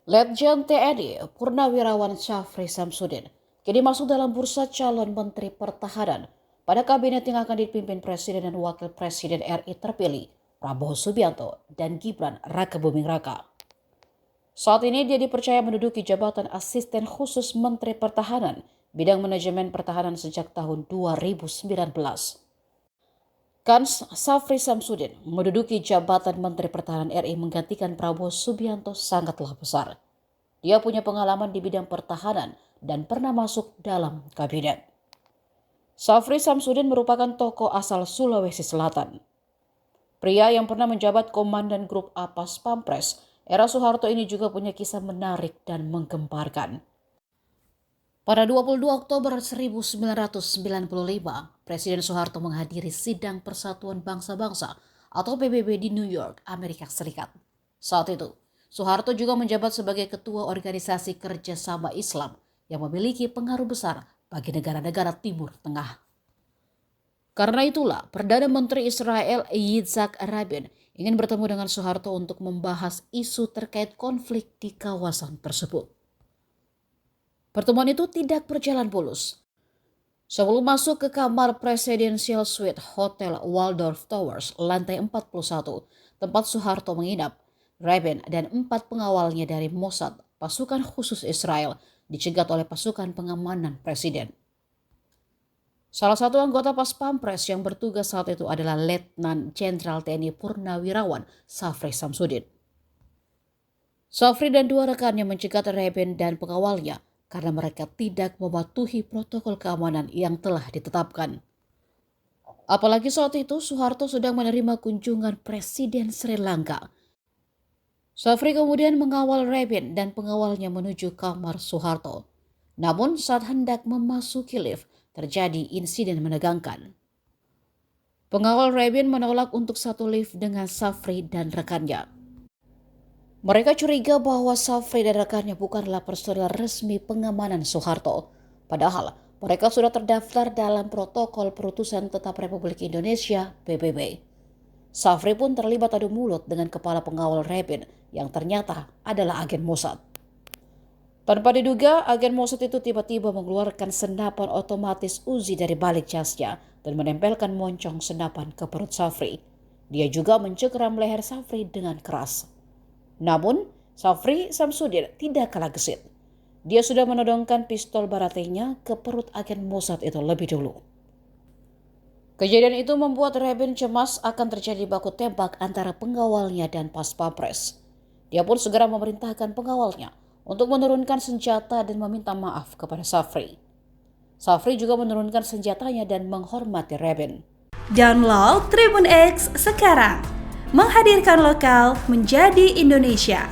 Letjen TNI Purnawirawan Syafri Samsudin kini masuk dalam bursa calon Menteri Pertahanan pada kabinet yang akan dipimpin Presiden dan Wakil Presiden RI terpilih Prabowo Subianto dan Gibran Rakebuming Raka. Saat ini dia dipercaya menduduki jabatan Asisten Khusus Menteri Pertahanan bidang manajemen pertahanan sejak tahun 2019. Kans Syafri Samsudin menduduki jabatan Menteri Pertahanan RI menggantikan Prabowo Subianto sangatlah besar. Dia punya pengalaman di bidang pertahanan dan pernah masuk dalam kabinet. Syafri Samsudin merupakan tokoh asal Sulawesi Selatan. Pria yang pernah menjabat Komandan Grup A Pas Pampres era Soeharto ini juga punya kisah menarik dan menggemparkan. Pada 22 Oktober 1995, Presiden Soeharto menghadiri Sidang Persatuan Bangsa-Bangsa atau PBB di New York, Amerika Serikat. Saat itu, Soeharto juga menjabat sebagai Ketua Organisasi Kerjasama Islam yang memiliki pengaruh besar bagi negara-negara Timur Tengah. Karena itulah, Perdana Menteri Israel Yitzhak Rabin ingin bertemu dengan Soeharto untuk membahas isu terkait konflik di kawasan tersebut. Pertemuan itu tidak berjalan mulus. Sebelum masuk ke kamar Presidential Suite Hotel Waldorf Towers, lantai 41, tempat Soeharto menginap, Rabin dan 4 pengawalnya dari Mossad, pasukan khusus Israel, dicegat oleh pasukan pengamanan Presiden. Salah satu anggota Pas Pampres yang bertugas saat itu adalah Letnan Jenderal TNI Purnawirawan Syafri Samsudin. Syafri dan 2 rekannya mencegat Rabin dan pengawalnya karena mereka tidak mematuhi protokol keamanan yang telah ditetapkan. Apalagi saat itu Soeharto sedang menerima kunjungan Presiden Sri Lanka. Syafri kemudian mengawal Rabin dan pengawalnya menuju kamar Soeharto. Namun saat hendak memasuki lift, terjadi insiden menegangkan. Pengawal Rabin menolak untuk satu lift dengan Syafri dan rekannya. Mereka curiga bahwa Syafri dan rekannya bukanlah personel resmi pengamanan Soeharto. Padahal mereka sudah terdaftar dalam Protokol Perutusan Tetap Republik Indonesia (PBB). Syafri pun terlibat adu mulut dengan kepala pengawal Rabin yang ternyata adalah agen Mossad. Tanpa diduga, agen Mossad itu tiba-tiba mengeluarkan senapan otomatis Uzi dari balik jasnya dan menempelkan moncong senapan ke perut Syafri. Dia juga mencengkeram leher Syafri dengan keras. Namun, Syafri Samsudin tidak kalah gesit. Dia sudah menodongkan pistol baratenya ke perut agen Mossad itu lebih dulu. Kejadian itu membuat Rabin cemas akan terjadi baku tembak antara pengawalnya dan Pas Pampres. Dia pun segera memerintahkan pengawalnya untuk menurunkan senjata dan meminta maaf kepada Syafri. Syafri juga menurunkan senjatanya dan menghormati Rabin. Download Tribun X sekarang, menghadirkan lokal menjadi Indonesia.